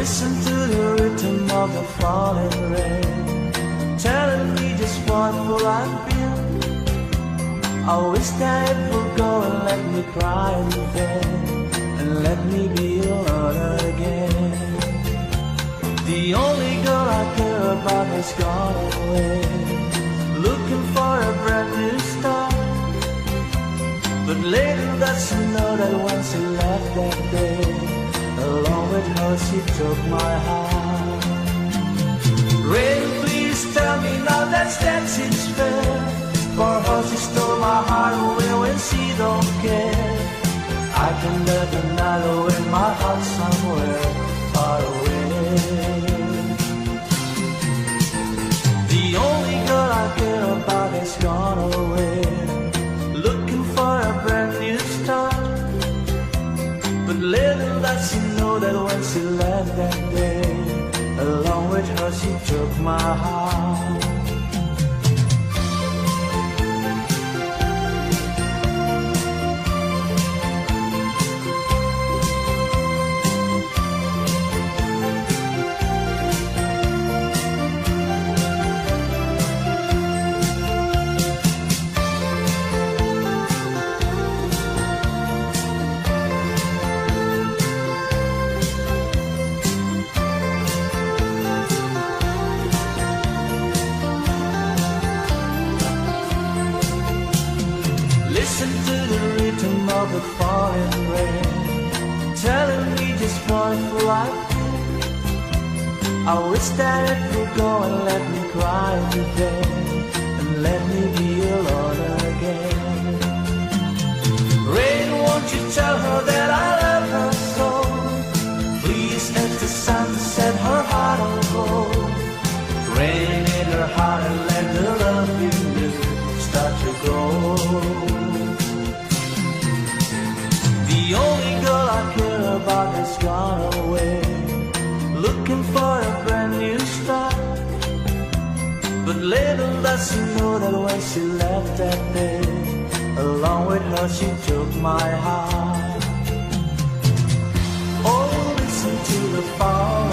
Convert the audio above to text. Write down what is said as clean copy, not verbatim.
Listen to the rhythm of the falling rain, telling me just what will I feel. I wish that it would go and let me cry in vain, and let me be alone again. The only girl I care about has gone away, looking for a brand new start. But little does she know that when she left that day, along with her she took my heart. Rain, please tell me now that seems fair. For her she stole my heart away when she don't care. I can let another in my heart somewhere far away. The only girl I care about has gone away, looking for a brand new start. But little does she know that when she left that day, along with her she took my heart. Listen to the rhythm of the falling rain, telling me just what will I feel. I wish that it would go and let me cry in vain, and let me be alone again. Rain, won't you tell her that I love her so? Please, as the sun set her heart on gold. Rain in her heart and let the love in you start to grow. The only girl I care about has gone away, looking for a brand new start. But little does she know that when she left that day, along with her she took my heart. Oh, listen to the fall